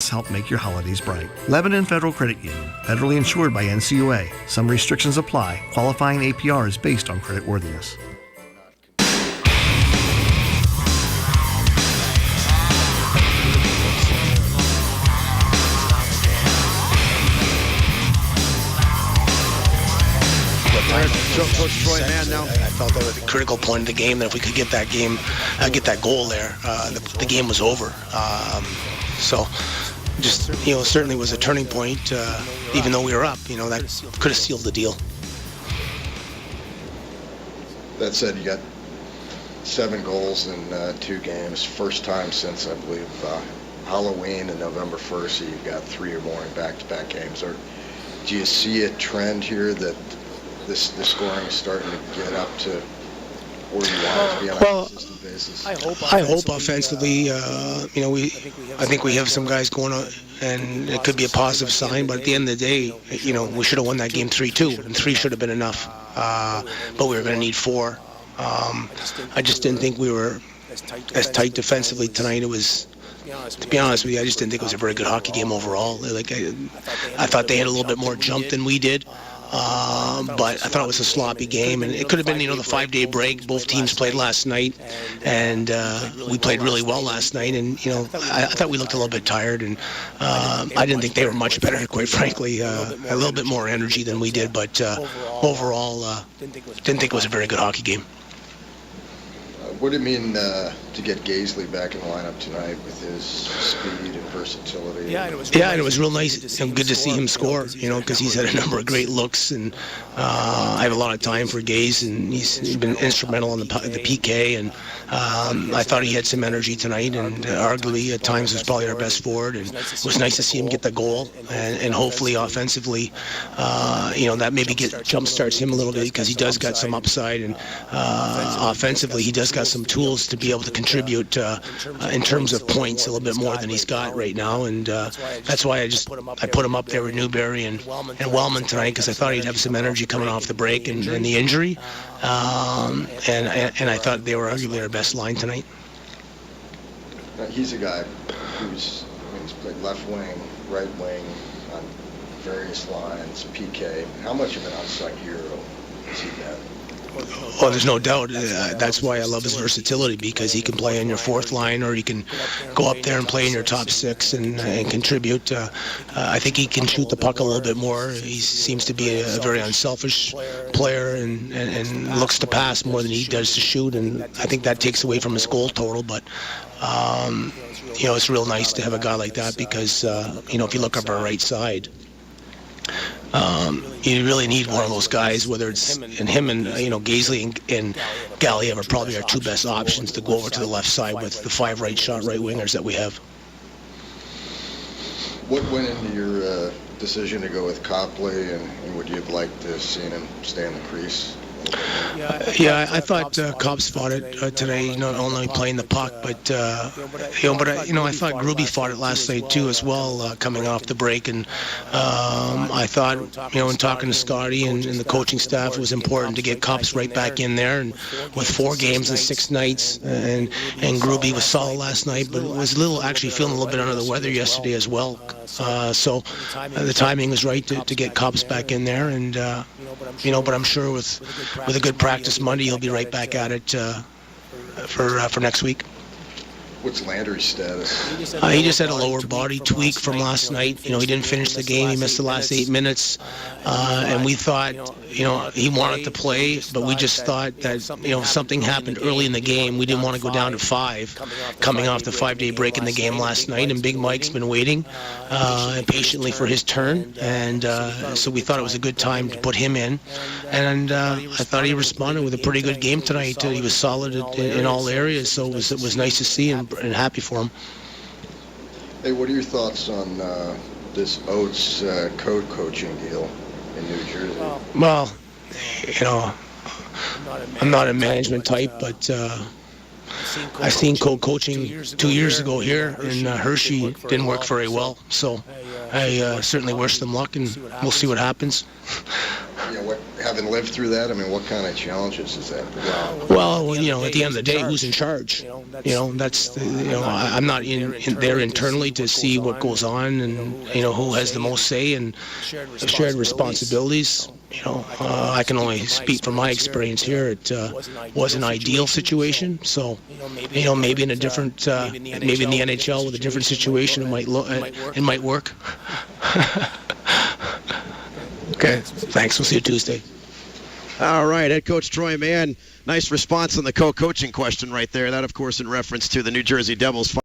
Help make your holidays bright. Lebanon Federal Credit Union, federally insured by NCUA. Some restrictions apply. Qualifying APR is based on creditworthiness. Coach Troy Mann now. I felt that was a critical point of the game, that if we could get that game, get that goal there, the game was over. So, just, certainly was a turning point, even though we were up. That could have sealed the deal. That said, you got 7 goals in 2 games. First time since, I believe, Halloween and November 1st, so you've got 3 or more in back-to-back games. Or do you see a trend here that the scoring is starting to get up to where you want it to be on a consistent basis? I hope offensively, I think we have some guys going on, and it could be a positive sign. But at the end of the day, we should have won that game 3-2, and 3 should have been enough. But we were going to need 4. I just didn't think we were as tight defensively tonight. It was. To be honest with you, I just didn't think it was a very good hockey game overall. I thought they had a little bit more jump than we did. But I thought it was a sloppy game, and it could have been, the 5-day break. Both teams played last night, and we played really well last night. And I thought we looked a little bit tired, and I didn't think they were much better, quite frankly. A little bit more energy than we did, but overall, didn't think it was a very good hockey game. What did it mean to get Gaisley back in the lineup tonight with his speed and versatility? And it was real nice. Good to see him score, because he's had a number of great looks, and I have a lot of time for Gaze, and he's been instrumental in the PK, and I thought he had some energy tonight, and arguably at times was probably our best forward, and it was nice to see him get the goal, and hopefully offensively, that maybe jump starts him a little bit, because he does got some upside, and offensively he does got some tools to be able to contribute in terms of points a little bit more than he's got right now, and that's why I put him up there with Newberry and Wellman tonight, because I thought he'd have some energy coming off the break and the injury, and I thought they were arguably our best line tonight. He's a guy he's played left wing, right wing on various lines, PK. How much of an unsung hero is he been? Well, there's no doubt. That's why I love his versatility, because he can play on your 4th line, or he can go up there and play in your top 6 and contribute. I think he can shoot the puck a little bit more. He seems to be a very unselfish player and looks to pass more than he does to shoot, and I think that takes away from his goal total. But it's real nice to have a guy like that, because if you look up our right side, you really need one of those guys, whether it's him and Gaisley and Galiev are probably our 2 best options to go over to the left side with the 5 right wingers that we have. What went into your decision to go with Copley, and would you have liked to have seen him stay in the crease? I thought Cops fought it today, not only playing the puck, but I thought Gruby fought it last night too as well, coming off the break, and I thought, in talking to Scotty and the coaching staff, it was important to get Cops right back in there, and with 4 games and 6 nights, and Gruby was solid last night, but was actually feeling a little bit under the weather yesterday as well. So the timing was right to get Cops back in there, and but I'm sure with a good practice Monday, he'll be right back at it for next week. What's Landry's status? He just had a lower body tweak from last night. He didn't finish the game. He missed the last 8 minutes. And we thought, he wanted to play, but we just thought that, if something happened early in the game, we didn't want to go down to 5, coming off the 5-day break in the game last night. And Big Mike's been waiting patiently for his turn. And so we thought it was a good time to put him in. And I thought he responded with a pretty good game tonight. He was solid in all areas, so it was nice to see him and happy for him. Hey, what are your thoughts on this Oates coaching deal in New Jersey? Well, I'm not a management type, but I've seen coaching 2 years ago here in Hershey. Didn't work very well, so I certainly wish them luck, and we'll see what happens. Having having lived through that, I mean, what kind of challenges is that? Well, at the end of the day, who's in charge? That's I'm not in there internally to see what goes on and who has the most say and shared responsibilities. I can only speak from my experience here. It was an ideal situation. So, maybe in a different, maybe in the NHL with a different situation, it might work. Okay, thanks. We'll see you Tuesday. All right, head coach Troy Mann. Nice response on the co-coaching question right there. That, of course, in reference to the New Jersey Devils.